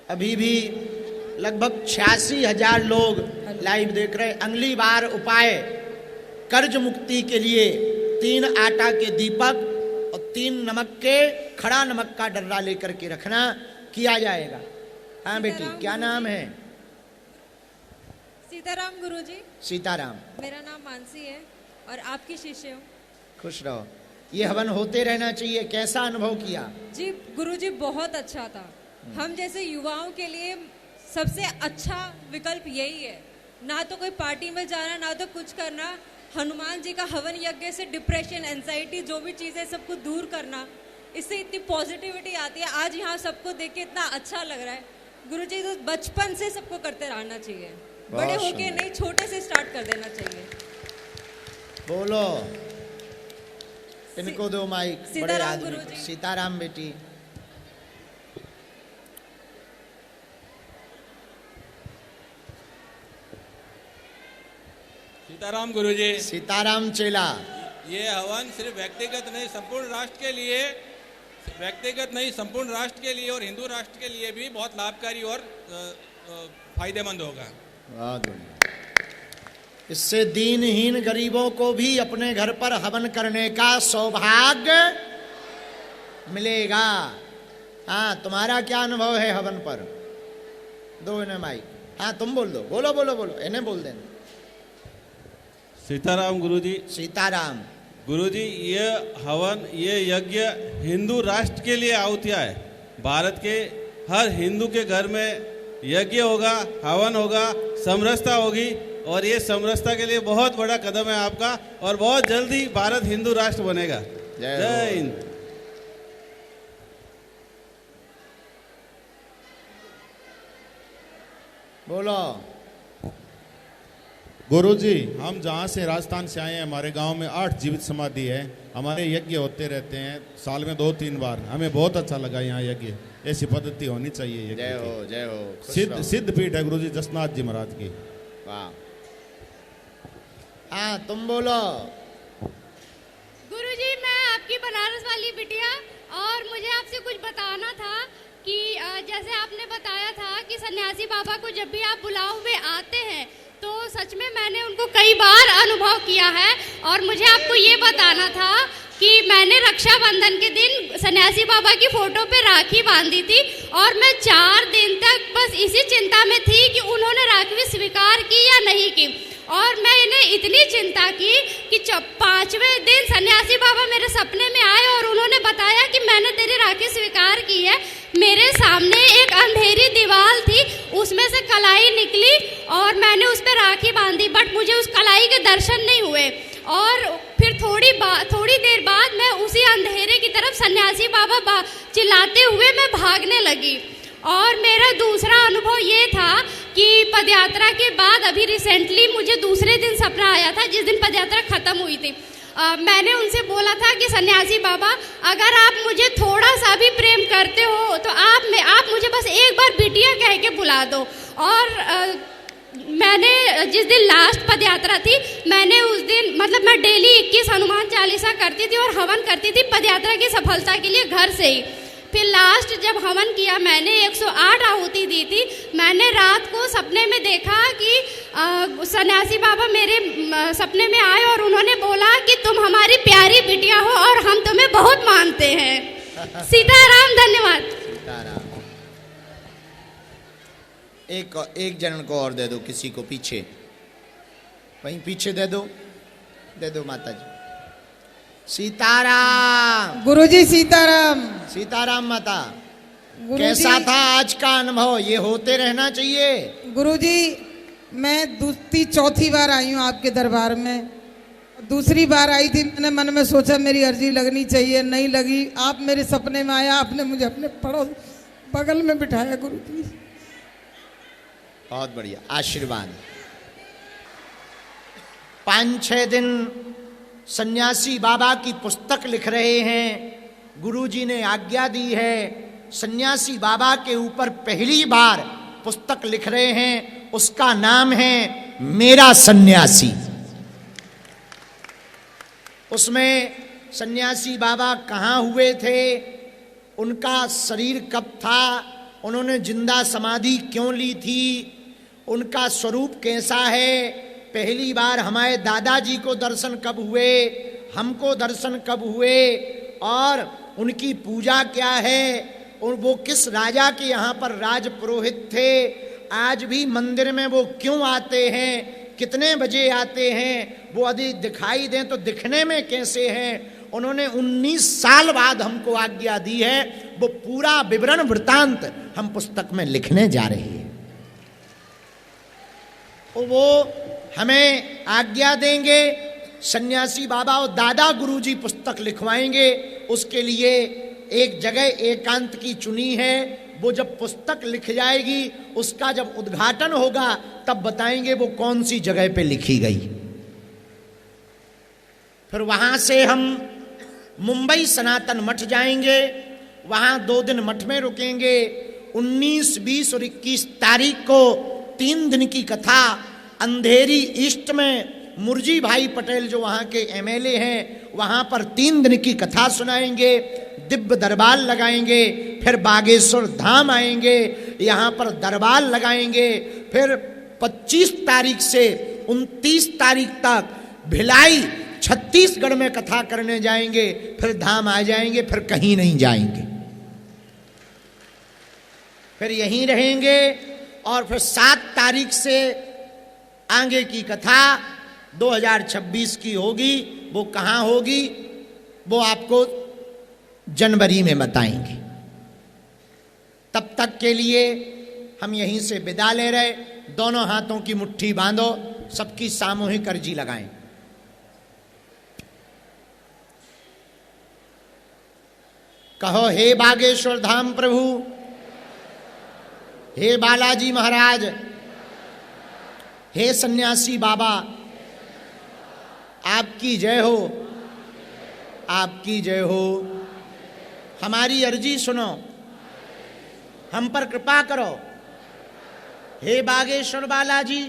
अभी भी लगभग 86,000 लोग लाइव देख रहे हैं। अगली बार उपाय कर्ज मुक्ति के लिए 3 आटा के दीपक और 3 नमक के खड़ा नमक का डर्रा लेकर के रखना, किया जाएगा। हाँ बेटी, क्या नाम है? सीताराम गुरुजी। सीताराम। मेरा नाम मानसी है और आपकी शिष्य हूँ। खुश रहो। ये हवन होते रहना चाहिए। कैसा अनुभव किया? जी गुरुजी, बहुत अच्छा था। हम जैसे युवाओं के लिए सबसे अच्छा विकल्प यही है। ना तो कोई पार्टी में जाना, ना तो कुछ करना। हनुमान जी का हवन यज्ञ से डिप्रेशन, एंजाइटी, जो भी चीजें सबको दूर करना, इससे इतनी पॉजिटिविटी आती है। आज यहाँ सबको देख के इतना अच्छा लग रहा है। गुरुजी, तो बचपन से सबको करते रहना चाहिए, बड़े होके नहीं, छोटे से स्टार्ट कर देना चाहिए। बोलो, इनको दो माइक। बड़े आदमी। गुरुजी। सीताराम बेटी। सीताराम गुरुजी। सीताराम चेला। ये हवन सिर्फ व्यक्तिगत नहीं, संपूर्ण राष्ट्र के लिए, व्यक्तिगत नहीं संपूर्ण राष्ट्र के लिए और हिंदू राष्ट्र के लिए भी बहुत लाभकारी और फायदेमंद होगा। बहुत बढ़िया। इससे दीनहीन गरीबों को भी अपने घर पर हवन करने का सौभाग्य मिलेगा। हाँ, तुम्हारा क्या अनुभव है हवन पर? दो इन्हें माइक। हाँ, तुम बोल दो। बोलो बोलो बोलो, इन्हें बोल देना। सीताराम गुरुजी। सीताराम। गुरुजी, ये हवन, ये यज्ञ हिंदू राष्ट्र के लिए आहुतिया है। भारत के हर हिंदू के घर में यज्ञ होगा, हवन होगा, समरसता होगी, और ये समरसता के लिए बहुत बड़ा कदम है आपका, और बहुत जल्दी भारत हिंदू राष्ट्र बनेगा। जय हिंद। बोलो। गुरुजी, हम जहाँ से राजस्थान से आए हैं, हमारे गांव में 8 जीवित समाधि है। हमारे यज्ञ होते रहते हैं साल में 2-3 बार। हमें बहुत अच्छा लगा यहाँ यज्ञ। ऐसी पद्धति होनी चाहिए यज्ञ जय की। हो, जय हो। सिद्ध पीठ है गुरुजी जसनाथ जी महाराज की। वाह। हाँ, तुम बोलो। गुरुजी, मैं आपकी बनारस वाली बिटिया, और मुझे आपसे कुछ बताना था कि जैसे आपने बताया था कि सन्यासी बाबा को जब भी आप बुलाओ वे आते हैं, तो सच में मैंने उनको कई बार अनुभव किया है। और मुझे आपको ये बताना था कि मैंने रक्षाबंधन के दिन सन्यासी बाबा की फोटो पे राखी बांधी थी, और मैं 4 दिन तक बस इसी चिंता में थी कि उन्होंने राखी स्वीकार की या नहीं की। और मैंने इतनी चिंता की कि 5वें दिन सन्यासी बाबा मेरे सपने में आए और उन्होंने बताया कि मैंने तेरी राखी स्वीकार की है। मेरे सामने एक अंधेरी दीवार थी, उसमें से कलाई निकली और मैंने उस पर राखी बांधी, बट मुझे उस कलाई के दर्शन नहीं हुए। और फिर थोड़ी देर बाद मैं उसी अंधेरे की तरफ सन्यासी बाबा चिल्लाते हुए मैं भागने लगी। और मेरा दूसरा अनुभव ये था कि पदयात्रा के बाद अभी रिसेंटली मुझे दूसरे दिन सपना आया था, जिस दिन पदयात्रा खत्म हुई थी। मैंने उनसे बोला था कि सन्यासी बाबा, अगर आप मुझे थोड़ा सा भी प्रेम करते हो तो आप मुझे बस एक बार बिटिया कह के बुला दो। और मैंने जिस दिन लास्ट पदयात्रा थी, मैंने उस दिन मतलब मैं डेली 21 हनुमान चालीसा करती थी और हवन करती थी पदयात्रा की सफलता के लिए घर से ही। फिर लास्ट जब हवन किया, मैंने 108 आहुति दी थी। मैंने रात को सपने में देखा कि सन्यासी बाबा मेरे सपने में आए और उन्होंने बोला कि तुम हमारी प्यारी बिटिया हो और हम तुम्हें बहुत मानते हैं। सीताराम। धन्यवाद। सीताराम। एक जन को और दे दो, किसी को पीछे, वहीं पीछे दे दो माता जी। सीताराम। गुरुजी सीताराम। सीताराम माता। कैसा था आज का अनुभव? ये होते रहना चाहिए। गुरुजी, मैं चौथी बार आई हूँ आपके दरबार में। दूसरी बार आई थी, मैंने मन में सोचा मेरी अर्जी लगनी चाहिए, नहीं लगी। आप मेरे सपने में आया, आपने मुझे अपने पड़ोस बगल में बिठाया। गुरुजी बहुत बढ़िया, आशीर्वाद। 5-6 दिन सन्यासी बाबा की पुस्तक लिख रहे हैं। गुरुजी ने आज्ञा दी है। सन्यासी बाबा के ऊपर पहली बार पुस्तक लिख रहे हैं, उसका नाम है मेरा सन्यासी। उसमें सन्यासी बाबा कहाँ हुए थे, उनका शरीर कब था, उन्होंने जिंदा समाधि क्यों ली थी, उनका स्वरूप कैसा है, पहली बार हमारे दादाजी को दर्शन कब हुए, हमको दर्शन कब हुए, और उनकी पूजा क्या है, और वो किस राजा के यहाँ पर राज पुरोहित थे, आज भी मंदिर में वो क्यों आते हैं, कितने बजे आते हैं, वो यदि दिखाई दें तो दिखने में कैसे हैं। उन्होंने 19 साल बाद हमको आज्ञा दी है, वो पूरा विवरण वृतांत हम पुस्तक में लिखने जा रहे हैं। वो हमें आज्ञा देंगे, सन्यासी बाबा और दादा गुरुजी पुस्तक लिखवाएंगे। उसके लिए एक जगह एकांत की चुनी है, वो जब पुस्तक लिख जाएगी, उसका जब उद्घाटन होगा तब बताएंगे वो कौन सी जगह पे लिखी गई। फिर वहां से हम मुंबई सनातन मठ जाएंगे, वहां 2 दिन मठ में रुकेंगे। 19, 20 और 21 तारीख को 3 दिन की कथा अंधेरी ईस्ट में मुरजी भाई पटेल जो वहाँ के एमएलए हैं, वहाँ पर 3 दिन की कथा सुनाएंगे, दिव्य दरबार लगाएंगे। फिर बागेश्वर धाम आएंगे, यहाँ पर दरबार लगाएंगे। फिर 25 तारीख से 29 तारीख तक भिलाई छत्तीसगढ़ में कथा करने जाएंगे, फिर धाम आ जाएंगे, फिर कहीं नहीं जाएंगे, फिर यहीं रहेंगे। और फिर 7 तारीख से आगे की कथा 2026 की होगी। वो कहाँ होगी वो आपको जनवरी में बताएंगे। तब तक के लिए हम यहीं से विदा ले रहे। दोनों हाथों की मुट्ठी बांधो, सबकी सामूहिक अर्जी लगाएं। कहो, हे बागेश्वर धाम प्रभु, हे बालाजी महाराज, हे सन्यासी बाबा, आपकी जय हो, आपकी जय हो। हमारी अर्जी सुनो, हम पर कृपा करो। हे बागेश्वर बालाजी,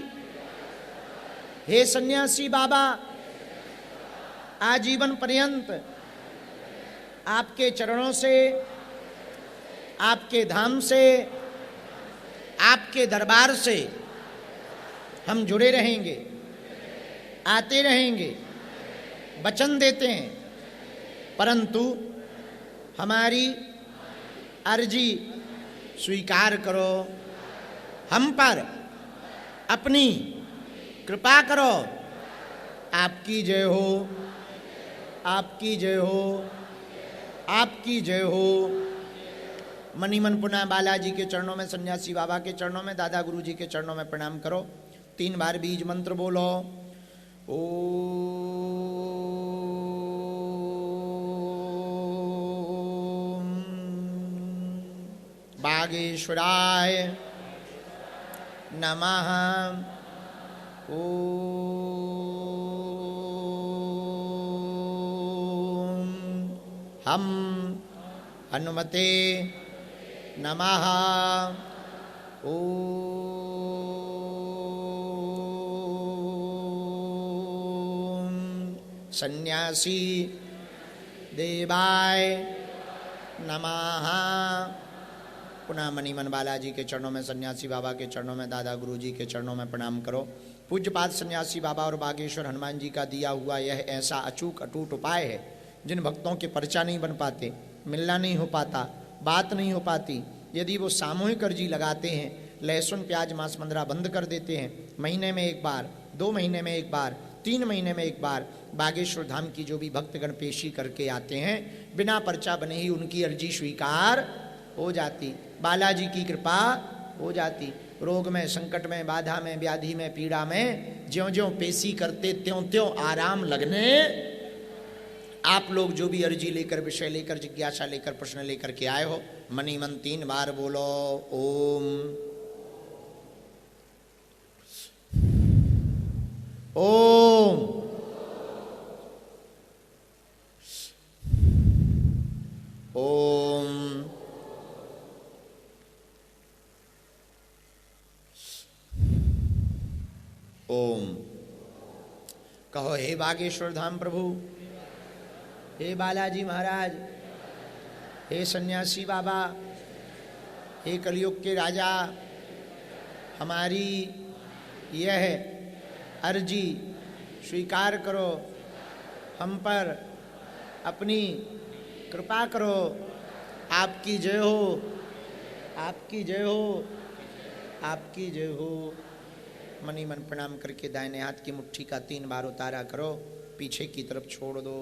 हे सन्यासी बाबा, आजीवन पर्यंत आपके चरणों से, आपके धाम से, आपके दरबार से हम जुड़े रहेंगे, आते रहेंगे, वचन देते हैं। परंतु हमारी अर्जी स्वीकार करो, हम पर अपनी कृपा करो। आपकी जय हो, आपकी जय हो, आपकी जय हो। मनीमन पुनः बालाजी के चरणों में, सन्यासी बाबा के चरणों में, दादा गुरु जी के चरणों में प्रणाम करो। 3 बार बीज मंत्र बोलो। ओम बागेश्वराय नमः। ओम हम हनुमते नमः। ओम सन्यासी देवाय नमः। पुनः मनीमन बालाजी के चरणों में, सन्यासी बाबा के चरणों में, दादा गुरु जी के चरणों में प्रणाम करो। पूज्यपाद सन्यासी बाबा और बागेश्वर हनुमान जी का दिया हुआ यह ऐसा अचूक अटूट उपाय है, जिन भक्तों के पर्चा नहीं बन पाते, मिलना नहीं हो पाता, बात नहीं हो पाती, यदि वो सामूहिक अर्जी लगाते हैं, लहसुन प्याज मांस मंदरा बंद कर देते हैं, महीने में 1 बार, 2 महीने में 1 बार, 3 महीने में 1 बार बागेश्वर धाम की जो भी भक्तगण पेशी करके आते हैं, बिना पर्चा बने ही उनकी अर्जी स्वीकार हो जाती, बालाजी की कृपा हो जाती। रोग में, संकट में, बाधा में, व्याधि में, पीड़ा में ज्यों ज्यों पेशी करते त्यों त्यों आराम लगने। आप लोग जो भी अर्जी लेकर, विषय लेकर, जिज्ञासा लेकर, प्रश्न लेकर के आए हो, मनी मन 3 बार बोलो। ओम ओम ओम ओम। कहो, हे बागेश्वर धाम प्रभु, हे बालाजी महाराज, हे सन्यासी बाबा, हे कलयुग के राजा, हमारी यह अर्जी स्वीकार करो, हम पर अपनी कृपा करो। आपकी जय हो, आपकी जय हो, आपकी जय हो। मनी मन प्रणाम करके दाहिने हाथ की मुट्ठी का 3 बार उतारा करो, पीछे की तरफ छोड़ दो।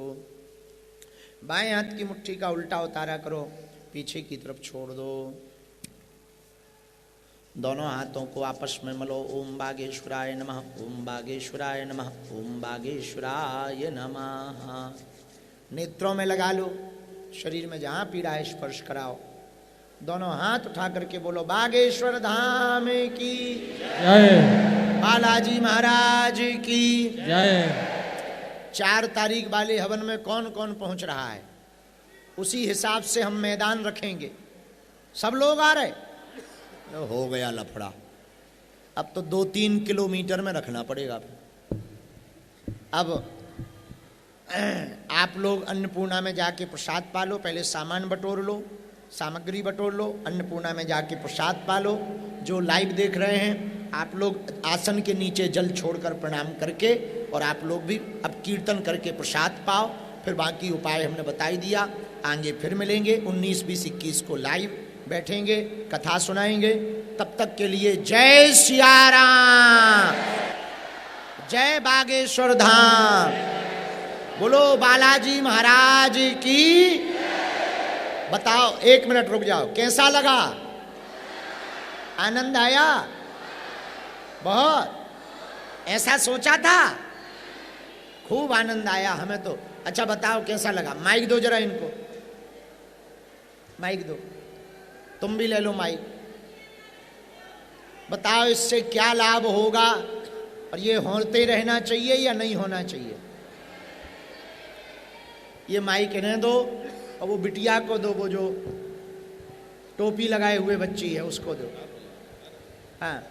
बाएं हाथ की मुट्ठी का उल्टा उतारा करो, पीछे की तरफ छोड़ दो। दोनों हाथों को आपस में मलो। ओम बागेश्वराय नमः, ओम बागेश्वराय नमः, ओम बागेश्वराय नमः। नेत्रों में लगा लो, शरीर में जहाँ पीड़ा है स्पर्श कराओ। दोनों हाथ उठा करके बोलो बागेश्वर धाम की जय, बालाजी महाराज की जय। 4 तारीख वाले हवन में कौन कौन पहुंच रहा है, उसी हिसाब से हम मैदान रखेंगे। सब लोग आ रहे? तो हो गया लफड़ा। अब तो 2-3 किलोमीटर में रखना पड़ेगा। अब आप लोग अन्नपूर्णा में जाके प्रसाद पालो। पहले सामान बटोर लो, सामग्री बटोर लो, अन्नपूर्णा में जाके प्रसाद पालो। जो लाइव देख रहे हैं आप लोग आसन के नीचे जल छोड़कर प्रणाम करके, और आप लोग भी अब कीर्तन करके प्रसाद पाओ। फिर बाकी उपाय हमने बताई दिया। आगे फिर मिलेंगे 19, 20, 21 को लाइव बैठेंगे, कथा सुनाएंगे। तब तक के लिए जय सिया राम, जय बागेश्वर धाम, बोलो बालाजी महाराज की। बताओ, 1 मिनट रुक जाओ, कैसा लगा? आनंद आया? बहुत? ऐसा सोचा था? खूब आनंद आया हमें तो। अच्छा बताओ कैसा लगा? माइक दो जरा इनको, माइक दो। तुम भी ले लो माइक। बताओ इससे क्या लाभ होगा, और ये होते रहना चाहिए या नहीं होना चाहिए? ये माइक इन्हें दो, और वो बिटिया को दो, वो जो टोपी लगाए हुए बच्ची है उसको दो। हाँ